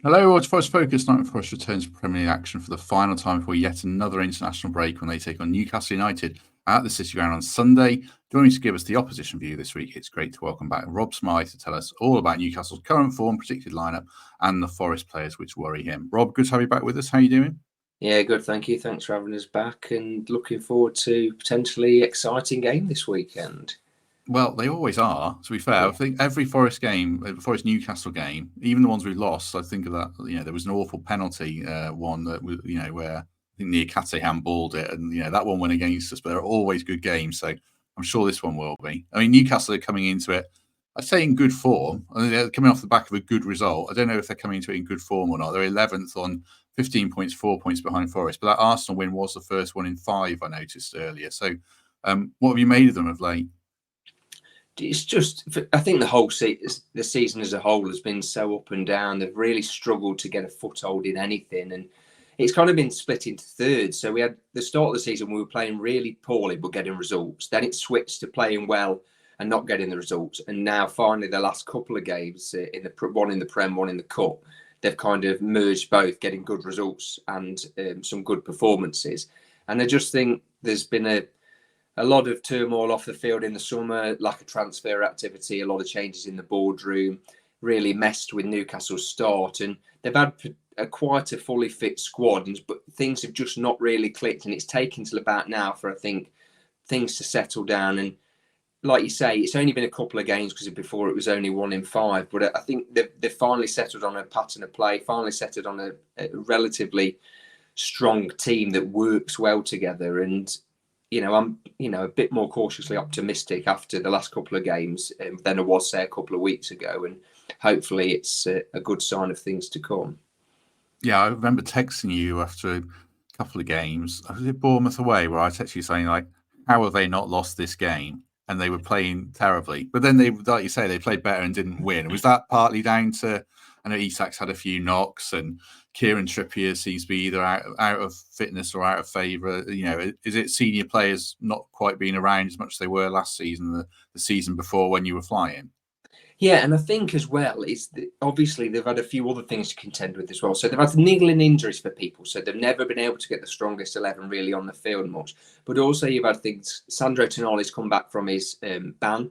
Hello, Watch Forest Focus. Nottingham Forest returns to Premier League action for the final time before yet another international break when they take on Newcastle United at the City Ground on Sunday. Joining me to give us the opposition view this week, it's great to welcome back Rob Smyth to tell us all about Newcastle's current form, predicted lineup, and the Forest players which worry him. Rob, good to have you back with us. How are you doing? Yeah, good. Thank you. Thanks for having us back, and looking forward to potentially exciting game this weekend. Well, they always are, to be fair. Yeah. I think every Forest game, Forest Newcastle game, even the ones we've lost, I think of that, there was an awful penalty one that was, where I think Niakate handballed it, and, that one went against us, but they're always good games. So I'm sure this one will be. I mean, Newcastle are coming into it, I'd say in good form. I mean, they're coming off the back of a good result. I don't know if they're coming into it in good form or not. They're 11th on 15 points, 4 points behind Forest. But that Arsenal win was the first one in 5, I noticed earlier. So what have you made of them of late? It's just, I think the season as a whole has been so up and down. They've really struggled to get a foothold in anything, and it's kind of been split into thirds. So we had the start of the season, we were playing really poorly but getting results. Then it switched to playing well and not getting the results. And now finally, the last couple of games, one in the Prem, one in the Cup, they've kind of merged both, getting good results and some good performances. And I just think there's been a lot of turmoil off the field in the summer, lack of transfer activity, a lot of changes in the boardroom, really messed with Newcastle's start. And they've had quite a fully fit squad, but things have just not really clicked. And it's taken till about now for, I think, things to settle down. And like you say, it's only been a couple of games because before it was only 1 in 5. But I think they've finally settled on a pattern of play, finally settled on a relatively strong team that works well together. And I'm a bit more cautiously optimistic after the last couple of games than I was, say, a couple of weeks ago, and hopefully it's a good sign of things to come. Yeah, I remember texting you after a couple of games. I was at Bournemouth away, where I texted you saying, like, how have they not lost this game? And they were playing terribly. But then they, like you say, they played better and didn't win. Was that partly down to, I know Isak's had a few knocks, and Kieran Trippier seems to be either out of fitness or out of favour. Is it senior players not quite being around as much as they were last season, the season before when you were flying? Yeah, and I think as well is that obviously they've had a few other things to contend with as well. So they've had niggling injuries for people, so they've never been able to get the strongest 11 really on the field much. But also you've had things. Sandro Tonali's come back from his ban,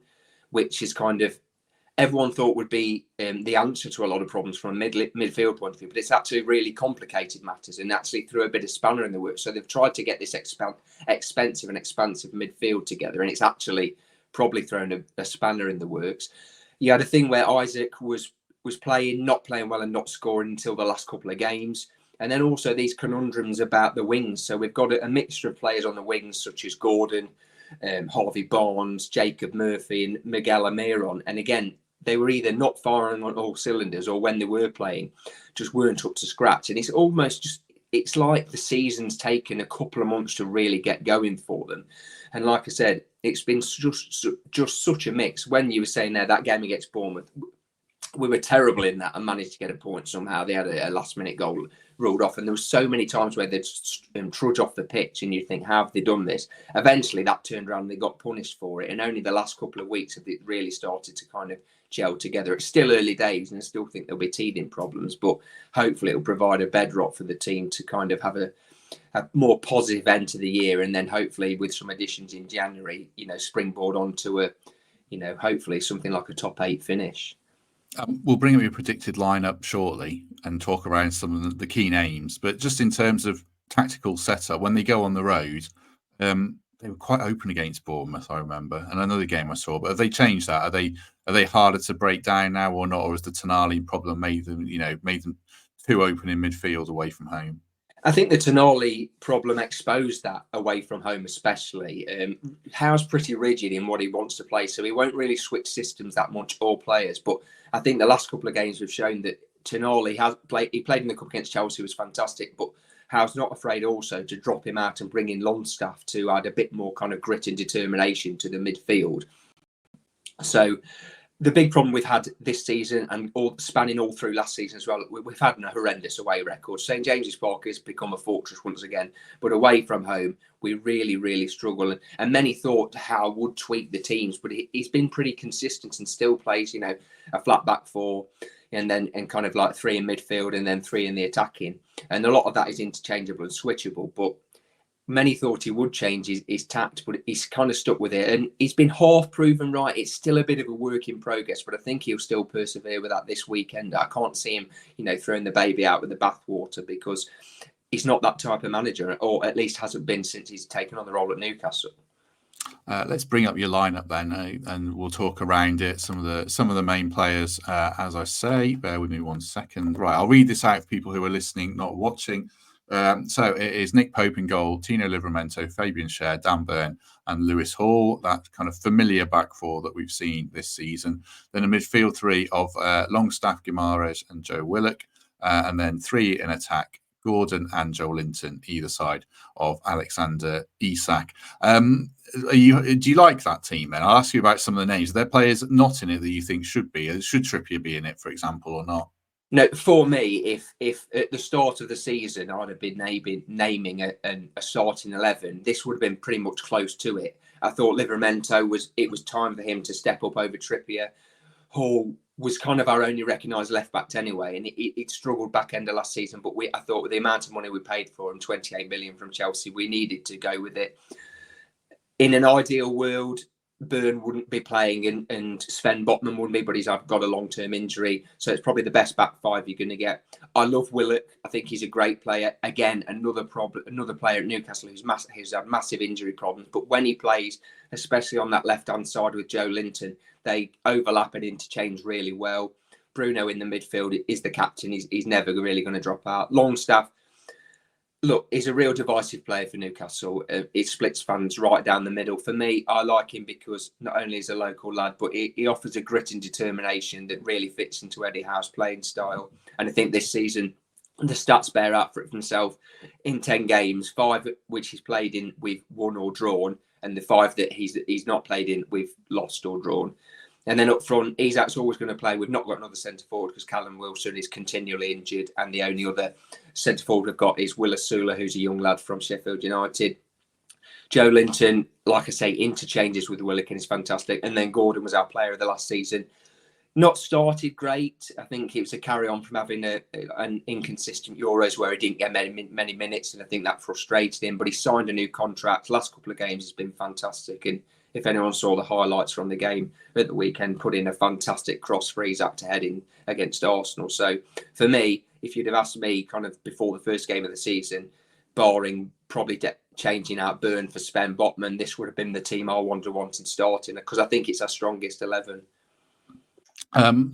which is kind of everyone thought would be the answer to a lot of problems from a midfield point of view, but it's actually really complicated matters and actually threw a bit of spanner in the works. So they've tried to get this expensive and expansive midfield together, and it's actually probably thrown a spanner in the works. You had a thing where Isaac was playing, not playing well and not scoring until the last couple of games. And then also these conundrums about the wings. So we've got a mixture of players on the wings, such as Gordon, Harvey Barnes, Jacob Murphy, and Miguel Almiron. And again, they were either not firing on all cylinders, or when they were playing, just weren't up to scratch. And it's almost just, it's like the season's taken a couple of months to really get going for them. And like I said, it's been just such a mix. When you were saying there, that game against Bournemouth, we were terrible in that and managed to get a point somehow. They had a last-minute goal ruled off, and there were so many times where they'd trudge off the pitch, and you think, how have they done this? Eventually, that turned around and they got punished for it, and only the last couple of weeks have it really started to kind of gel together. It's still early days, and I still think there'll be teething problems, but hopefully it'll provide a bedrock for the team to kind of have a more positive end to the year, and then hopefully with some additions in January, springboard onto a, hopefully something like a top 8 finish. We'll bring up your predicted lineup shortly and talk around some of the key names. But just in terms of tactical setup, when they go on the road, they were quite open against Bournemouth, I remember, and another game I saw. But have they changed that? Are they harder to break down now or not? Or has the Tonali problem made them too open in midfield away from home? I think the Tonali problem exposed that away from home, especially. Howe's pretty rigid in what he wants to play, so he won't really switch systems that much or players. But I think the last couple of games have shown that Tonali has played. He played in the cup against Chelsea, was fantastic, but Howe's not afraid also to drop him out and bring in Longstaff to add a bit more kind of grit and determination to the midfield. So the big problem we've had this season, and spanning all through last season as well, we've had a horrendous away record. St James's Park has become a fortress once again, but away from home, we really, really struggle. And many thought Howe would tweak the teams, but he's been pretty consistent and still plays, a flat back four. and kind of like 3 in midfield and then 3 in the attacking. And a lot of that is interchangeable and switchable. But many thought he would change his tact, but he's kind of stuck with it. And he's been half proven right. It's still a bit of a work in progress, but I think he'll still persevere with that this weekend. I can't see him, throwing the baby out with the bathwater, because he's not that type of manager, or at least hasn't been since he's taken on the role at Newcastle. Let's bring up your lineup then, and we'll talk around it. Some of the main players, as I say. Bear with me 1 second. Right, I'll read this out for people who are listening, not watching. So it is Nick Pope in goal, Tino Livramento, Fabian Schär, Dan Burn, and Lewis Hall. That kind of familiar back four that we've seen this season. Then a midfield three of Longstaff, Guimaraes, and Joe Willock, and then 3 in attack: Gordon and Joe Linton, either side of Alexander Isak. Do you like that team then? I'll ask you about some of the names. Are there players not in it that you think should be? Should Trippier be in it, for example, or not? No, for me, if at the start of the season I'd have been naming a starting 11, this would have been pretty much close to it. I thought Livramento it was time for him to step up over Trippier. Hall was kind of our only recognised left back anyway, and it struggled back end of last season. But I thought with the amount of money we paid for him, 28 million from Chelsea, we needed to go with it. In an ideal world, Burn wouldn't be playing and Sven Botman wouldn't be, but he's got a long-term injury, so it's probably the best back five you're going to get. I love Willock. I think he's a great player. Again, another player at Newcastle who's had massive injury problems, but when he plays, especially on that left-hand side with Joe Linton, they overlap and interchange really well. Bruno in the midfield is the captain. He's never really going to drop out. Longstaff, look, he's a real divisive player for Newcastle. It splits fans right down the middle. For me, I like him because not only is a local lad, but he offers a grit and determination that really fits into Eddie Howe's playing style. And I think this season, the stats bear out for it himself. In 10 games, 5 which he's played in, we've won or drawn, and the 5 that he's not played in, we've lost or drawn. And then up front, Isak's always going to play. We've not got another centre forward because Callum Wilson is continually injured, and the only other centre forward we've got is Willa Sula, who's a young lad from Sheffield United. Joe Linton, like I say, interchanges with Willock and is fantastic. And then Gordon was our player of the last season. Not started great. I think it was a carry on from having an inconsistent Euros where he didn't get many minutes, and I think that frustrated him. But he signed a new contract. Last couple of games has been fantastic, and if anyone saw the highlights from the game at the weekend, put in a fantastic cross for Isak to head in against Arsenal. So for me, if you'd have asked me kind of before the first game of the season, barring probably changing out Burn for Sven Botman, this would have been the team I wanted starting, because I think it's our strongest 11. I'll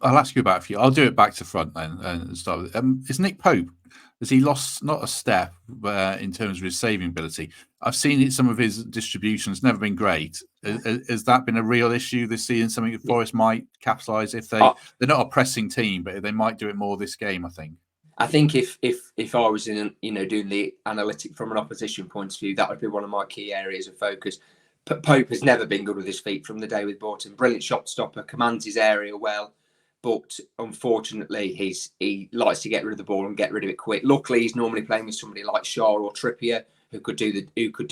ask you about a few. I'll do it back to front then and start with is Nick Pope, has he lost not a step in terms of his saving ability? I've seen some of his distributions, never been great. Has that been a real issue this season? Something that Forest might capitalise if they're not a pressing team, but they might do it more this game, I think. I think if I was in doing the analytic from an opposition point of view, that would be one of my key areas of focus. Pope has never been good with his feet from the day we bought him. Brilliant shot stopper, commands his area well, but unfortunately he likes to get rid of the ball and get rid of it quick. Luckily, he's normally playing with somebody like Schär or Trippier who could do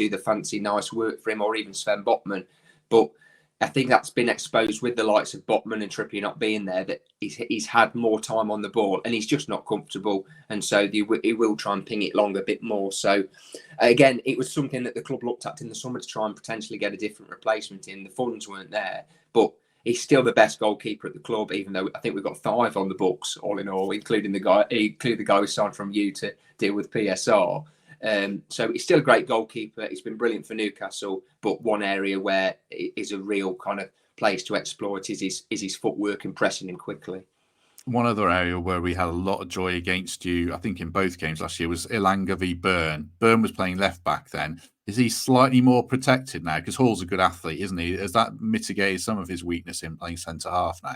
the fancy nice work for him, or even Sven Botman. But I think that's been exposed with the likes of Botman and Trippier not being there, that he's had more time on the ball and he's just not comfortable. And so he will try and ping it long a bit more. So again, it was something that the club looked at in the summer to try and potentially get a different replacement in. The funds weren't there, but he's still the best goalkeeper at the club, even though I think we've got 5 on the books all in all, including the guy who signed from you to deal with PSR. So he's still a great goalkeeper. He's been brilliant for Newcastle, but one area where it is a real kind of place to exploit is his footwork and pressing him quickly. One other area where we had a lot of joy against you, I think in both games last year, was Ilanga v Burn. Burn was playing left back then. Is he slightly more protected now? Because Hall's a good athlete, isn't he? Has that mitigated some of his weakness in playing centre half now?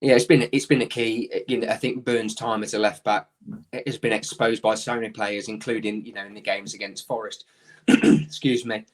Yeah, it's been a key. I think Burn's time as a left back has been exposed by so many players, including in the games against Forest. Excuse me.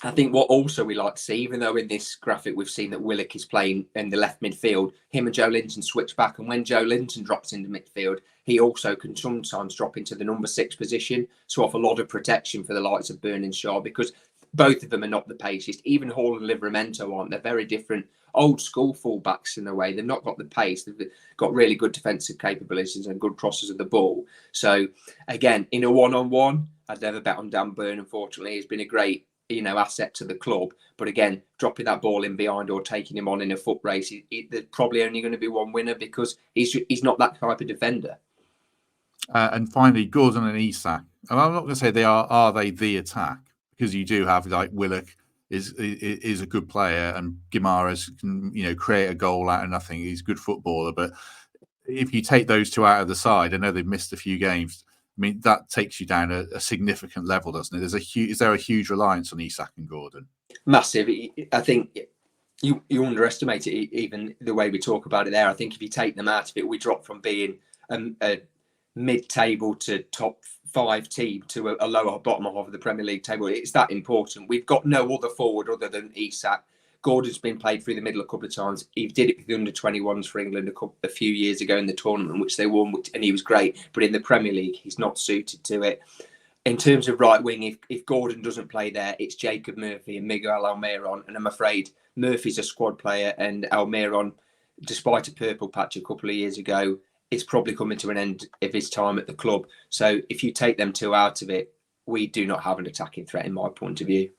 I think what also we like to see, even though in this graphic we've seen that Willock is playing in the left midfield, him and Joe Linton switch back, and when Joe Linton drops into midfield, he also can sometimes drop into the number 6 position to offer a lot of protection for the likes of Burn and Schär, because both of them are not the paciest. Even Hall and Livramento aren't. They're very different. Old school fullbacks in a way. They've not got the pace. They've got really good defensive capabilities and good crosses of the ball. So again, in a one-on-one, I'd never bet on Dan Burn. Unfortunately, he's been a great asset to the club. But again, dropping that ball in behind or taking him on in a foot race, there's probably only going to be one winner because he's not that type of defender. And finally, Gordon and Isak. And I'm not going to say they are they the attack, because you do have like Willock is a good player, and Guimaraes can create a goal out of nothing. He's a good footballer, but if you take those two out of the side, I know they've missed a few games. I mean, that takes you down a significant level, doesn't it? Is there a huge reliance on Isak and Gordon? Massive. I think you underestimate it, even the way we talk about it there. I think if you take them out of it, we drop from being a mid-table to top 5 team to a lower bottom half of the Premier League table. It's that important. We've got no other forward other than Isak. Gordon's been played through the middle a couple of times. He did it with the under-21s for England a few years ago in the tournament, which they won, and he was great. But in the Premier League, he's not suited to it. In terms of right wing, if Gordon doesn't play there, it's Jacob Murphy and Miguel Almiron. And I'm afraid Murphy's a squad player, and Almiron, despite a purple patch a couple of years ago, it's probably coming to an end of his time at the club. So if you take them two out of it, we do not have an attacking threat in my point of view.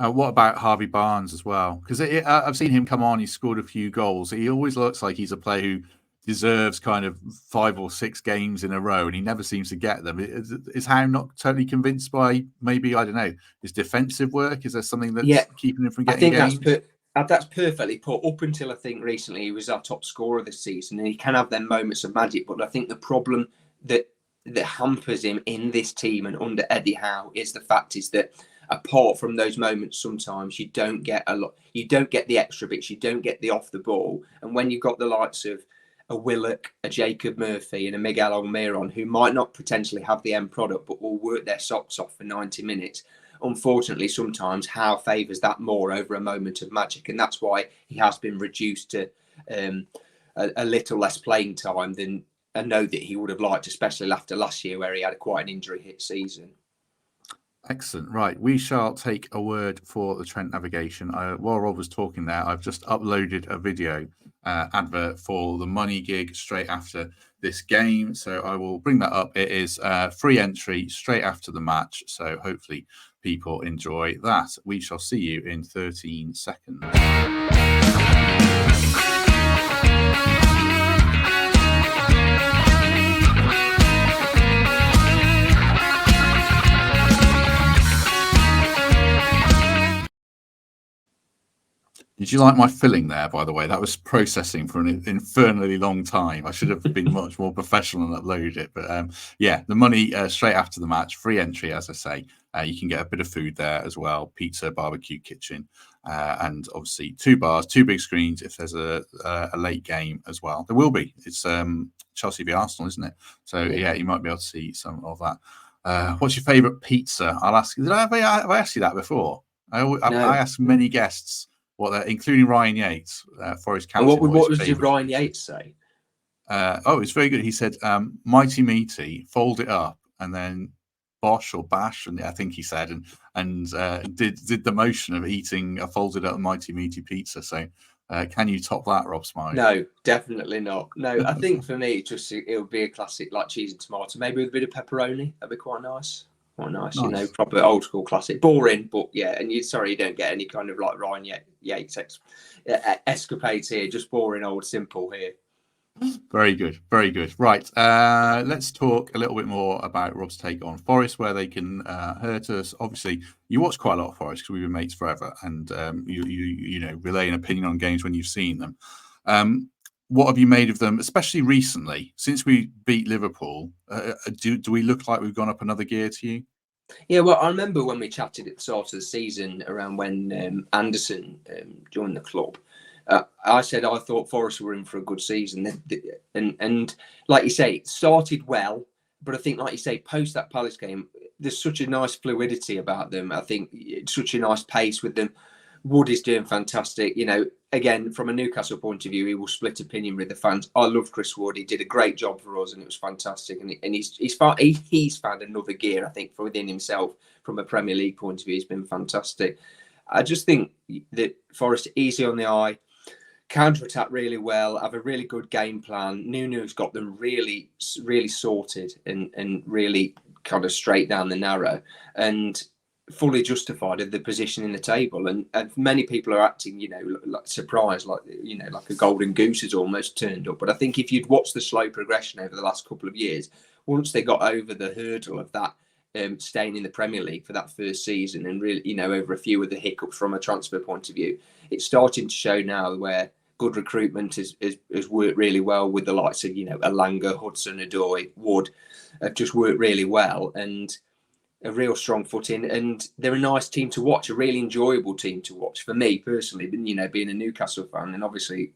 What about Harvey Barnes as well? Because I've seen him come on. He scored a few goals. He always looks like he's a player who deserves kind of 5 or 6 games in a row, and he never seems to get them. Is Howe not totally convinced by maybe, I don't know, his defensive work? Is there something that's keeping him from getting games? That's perfectly put. Up until I think recently he was our top scorer this season, and he can have them moments of magic. But I think the problem that hampers him in this team and under Eddie Howe is the fact is that apart from those moments, sometimes you don't get a lot. You don't get the extra bits. You don't get the off the ball. And when you've got the likes of a Willock, a Jacob Murphy, and a Miguel Almiron, who might not potentially have the end product, but will work their socks off for 90 minutes. Unfortunately, sometimes Howe favours that more over a moment of magic, and that's why he has been reduced to a little less playing time than I know that he would have liked, especially after last year where he had quite an injury-hit season. Excellent. Right, we shall take a word for the Trent navigation. While Rob was talking there, I've just uploaded a video advert for the money gig straight after this game, so I will bring that up. It is free entry straight after the match, so hopefully people enjoy that. We shall see you in 13 seconds. Did you like my filling there, by the way? That was processing for an infernally long time. I should have been much more professional and uploaded it. But yeah, the money straight after the match, free entry, as I say. You can get a bit of food there as well, pizza, barbecue kitchen, and obviously 2 bars, 2 big screens if there's a late game as well. There will be. It's Chelsea v Arsenal, isn't it? So yeah, you might be able to see some of that. What's your favourite pizza? I'll ask you. Have I asked you that before? I ask many guests. Including Ryan Yates, Forest Captain. And what did Ryan Yates say? It's very good. He said, "Mighty meaty, fold it up, and then bosh or bash." And I think he said, and did the motion of eating a folded up mighty meaty pizza. So, can you top that, Rob Smyth? No, definitely not. No, I think for me, it would be a classic like cheese and tomato, maybe with a bit of pepperoni. That'd be quite nice. Quite nice, proper old school classic. Boring, but yeah, and you don't get any kind of like Ryan Yates escapades here. Just boring, old, simple here. Very good, very good. Right, let's talk a little bit more about Rob's take on Forest, where they can hurt us. Obviously, you watch quite a lot of Forest because we've been mates forever, and you relay an opinion on games when you've seen them. What have you made of them, especially recently? Since we beat Liverpool, do we look like we've gone up another gear to you? Yeah, well, I remember when we chatted at the start of the season around when Anderson joined the club. I said I thought Forest were in for a good season. And like you say, it started well. But I think, like you say, post that Palace game, there's such a nice fluidity about them. I think it's such a nice pace with them. Wood is doing fantastic. Again, from a Newcastle point of view, he will split opinion with the fans. I love Chris Wood. He did a great job for us, and it was fantastic. And he's found another gear, I think, for within himself from a Premier League point of view, he's been fantastic. I just think that Forest easy on the eye, counter-attack really well, have a really good game plan. Nuno's got them really, really sorted and really kind of straight down the narrow and fully justified of the position in the table. And many people are acting, like surprised, like a golden goose has almost turned up. But I think if you'd watched the slow progression over the last couple of years, once they got over the hurdle of that, staying in the Premier League for that first season and really, over a few of the hiccups from a transfer point of view, it's starting to show now where good recruitment has worked really well with the likes of, Elanga, Hudson, Odoi, Wood have just worked really well and a real strong footing. And they're a nice team to watch, a really enjoyable team to watch for me personally, being a Newcastle fan and obviously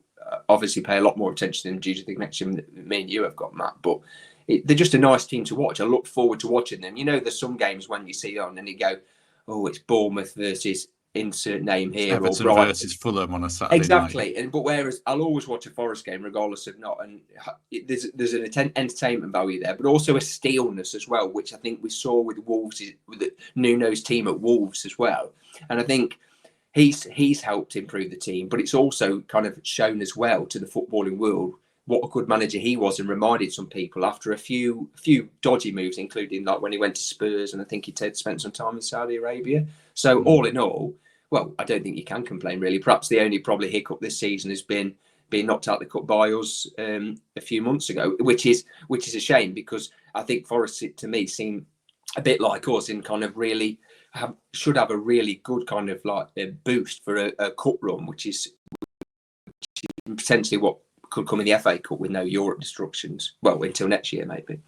pay a lot more attention than due to the connection that me and you have got, Matt. But they're just a nice team to watch. I look forward to watching them. There's some games when you see on and you go, oh, it's Bournemouth versus insert name here, Everton or versus Fulham on a Saturday exactly night. But whereas I'll always watch a Forest game regardless of not, and there's an entertainment value there, but also a steelness as well, which I think we saw with Wolves, with Nuno's team at Wolves as well. And I think he's helped improve the team, but it's also kind of shown as well to the footballing world what a good manager he was, and reminded some people after a few dodgy moves, including like when he went to Spurs, and I think he spent some time in Saudi Arabia. So all in all, well, I don't think you can complain really. Perhaps the only probably hiccup this season has been being knocked out the cup by us a few months ago, which is a shame, because I think Forest to me seem a bit like us in kind of really should have a really good kind of like a boost for a cup run, which is potentially what could come in the FA Cup with no Europe destructions. Well, until next year, maybe.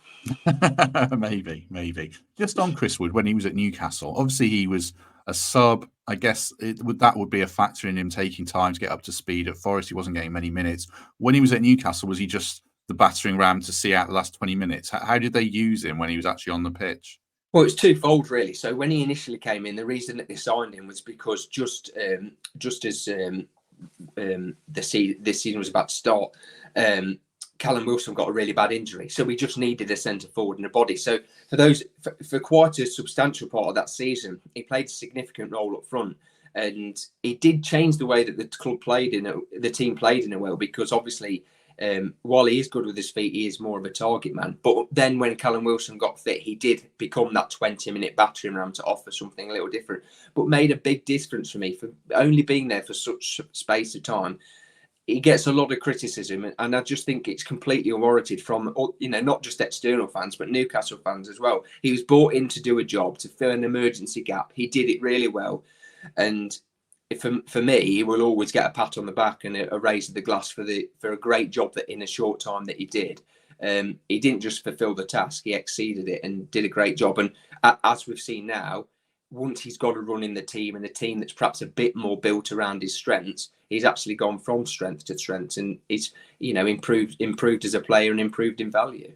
maybe. Just on Chris Wood, when he was at Newcastle, obviously he was a sub. I guess that would be a factor in him taking time to get up to speed. At Forest, he wasn't getting many minutes. When he was at Newcastle, was he just the battering ram to see out the last 20 minutes? How did they use him when he was actually on the pitch? Well, it's twofold, really. So when he initially came in, the reason that they signed him was because just as this season was about to start, Callum Wilson got a really bad injury, so we just needed a centre forward and a body. So for quite a substantial part of that season, he played a significant role up front, and it did change the way that the team played in a way, because obviously while he is good with his feet, he is more of a target man. But then when Callum Wilson got fit, he did become that 20-minute battering ram to offer something a little different, but made a big difference for me for only being there for such space of time. He gets a lot of criticism, and I just think it's completely unwarranted from, not just external fans, but Newcastle fans as well. He was brought in to do a job, to fill an emergency gap. He did it really well. And for me, he will always get a pat on the back and a raise of the glass for a great job that in a short time that he did. He didn't just fulfill the task, he exceeded it and did a great job. And as we've seen now, once he's got a run in the team, and the team that's perhaps a bit more built around his strengths, he's actually gone from strength to strength, and he's improved as a player and improved in value.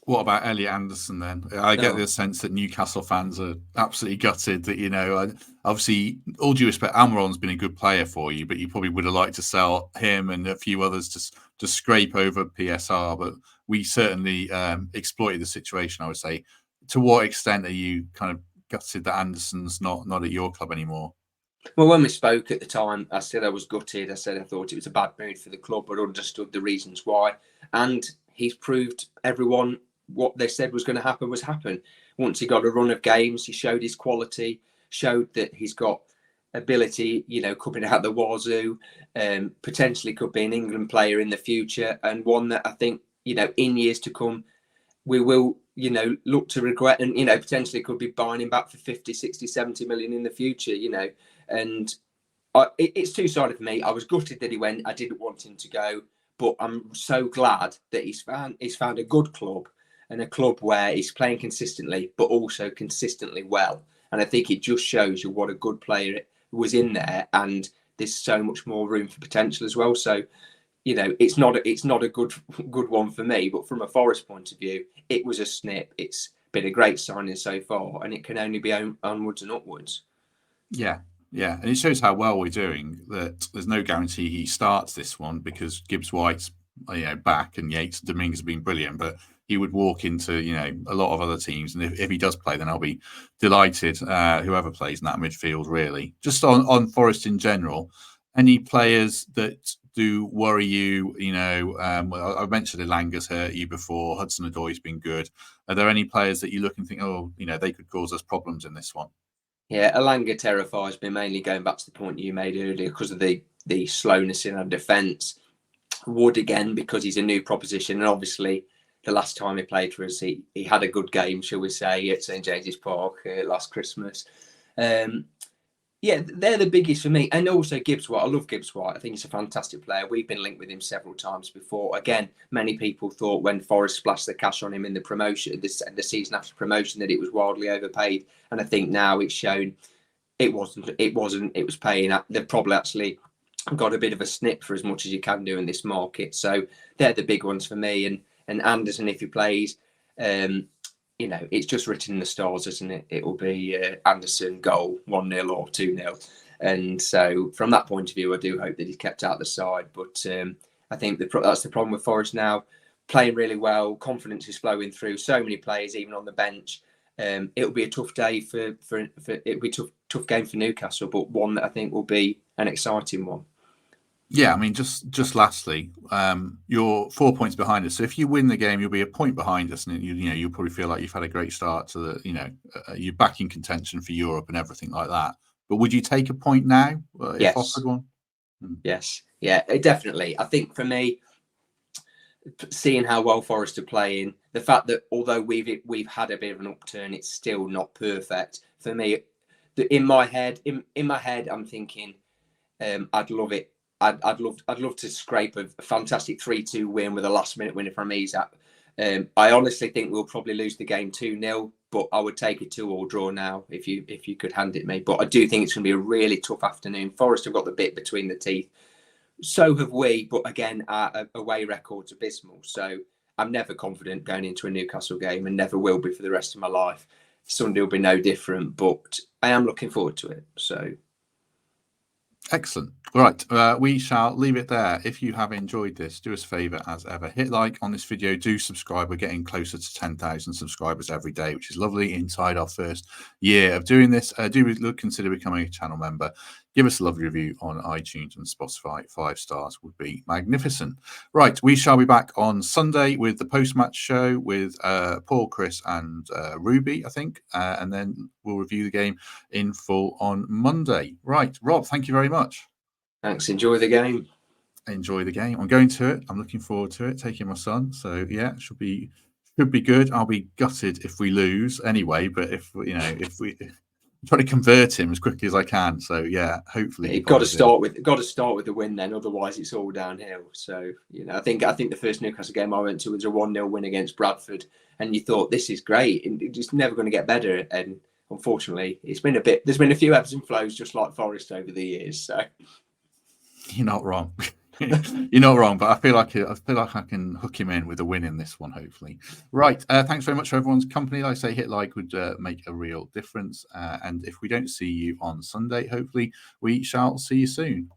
What about Elliot Anderson then? I get the sense that Newcastle fans are absolutely gutted that, obviously, all due respect, Almiron's been a good player for you, but you probably would have liked to sell him and a few others to scrape over PSR, but we certainly exploited the situation, I would say. To what extent are you kind of gutted that Anderson's not at your club anymore? Well, when we spoke at the time, I said I was gutted. I said I thought it was a bad move for the club, but understood the reasons why. And he's proved everyone what they said was going to happen was happen. Once he got a run of games, he showed his quality, showed that he's got ability, coming out the wazoo, potentially could be an England player in the future, and one that I think, in years to come, we will, look to regret, and, potentially could be buying him back for 50, 60, 70 million in the future, and it's two-sided for me. I was gutted that he went. I didn't want him to go, but I'm so glad that he's found a good club, and a club where he's playing consistently, but also consistently well. And I think it just shows you what a good player was in there, and there's so much more room for potential as well. So, it's not a good one for me, but from a Forest point of view, it was a snip. It's been a great signing so far, and it can only be onwards and upwards. Yeah, and it shows how well we're doing. That there's no guarantee he starts this one because Gibbs White's back and Yates Dominguez have been brilliant, but he would walk into, a lot of other teams. And if he does play, then I'll be delighted, whoever plays in that midfield, really. Just on Forest in general, any players that do worry you? I mentioned Elanga's hurt you before. Hudson-Odoi's been good. Are there any players that you look and think, they could cause us problems in this one? Yeah, Elanga terrifies me, mainly going back to the point you made earlier because of the slowness in our defence. Wood again, because he's a new proposition, and obviously the last time he played for us, he had a good game, shall we say, at St James's Park last Christmas. Yeah, they're the biggest for me. And also Gibbs White. I love Gibbs White. I think he's a fantastic player. We've been linked with him several times before. Again, many people thought when Forest splashed the cash on him in the promotion, the season after promotion, that it was wildly overpaid. And I think now it's shown it wasn't. It was paying. They've probably actually got a bit of a snip for as much as you can do in this market. So they're the big ones for me. And Anderson, if he plays, it's just written in the stars, isn't it? It will be Anderson goal 1-0 or 2-0. And so from that point of view, I do hope that he's kept out the side. But I think that's the problem with Forest now. Playing really well, confidence is flowing through. So many players, even on the bench. It'll be a tough day it'll be tough game for Newcastle, but one that I think will be an exciting one. Yeah, I mean, just lastly, you're 4 points behind us. So if you win the game, you'll be a point behind us, and you'll probably feel like you've had a great start to the, you're back in contention for Europe and everything like that. But would you take a point now if offered one? Yes, yeah, definitely. I think for me, seeing how well Forest are playing, the fact that although we've had a bit of an upturn, it's still not perfect for me. In my head, I'm thinking, I'd love it. I'd love to scrape a fantastic 3-2 win with a last-minute winner from Isak. I honestly think we'll probably lose the game 2-0, but I would take a 2-2 draw now if you could hand it me. But I do think it's going to be a really tough afternoon. Forest have got the bit between the teeth. So have we, but again, our away record's abysmal. So I'm never confident going into a Newcastle game and never will be for the rest of my life. Sunday will be no different, but I am looking forward to it. So. Excellent. Right, we shall leave it there. If you have enjoyed this, do us a favour as ever. Hit like on this video. Do subscribe. We're getting closer to 10,000 subscribers every day, which is lovely inside our first year of doing this. Do consider becoming a channel member. Give us a lovely review on iTunes and Spotify. 5 stars would be magnificent. Right, we shall be back on Sunday with the post-match show with Paul, Chris and Ruby, I think. And then we'll review the game in full on Monday. Right, Rob, thank you very much. Thanks. Enjoy the game. Enjoy the game. I'm going to it. I'm looking forward to it. Taking my son. So yeah, it should be good. I'll be gutted if we lose anyway. But if we try to convert him as quickly as I can. So yeah, hopefully you've got to start with the win. Then otherwise it's all downhill. So I think the first Newcastle game I went to was a 1-0 win against Bradford, and you thought this is great and it's just never going to get better. And unfortunately, there's been a few ebbs and flows, just like Forest over the years. So. You're not wrong. You're not wrong, but I feel like I can hook him in with a win in this one, hopefully. Right. Thanks very much for everyone's company. Like I say, hit like would make a real difference. And if we don't see you on Sunday, hopefully we shall see you soon.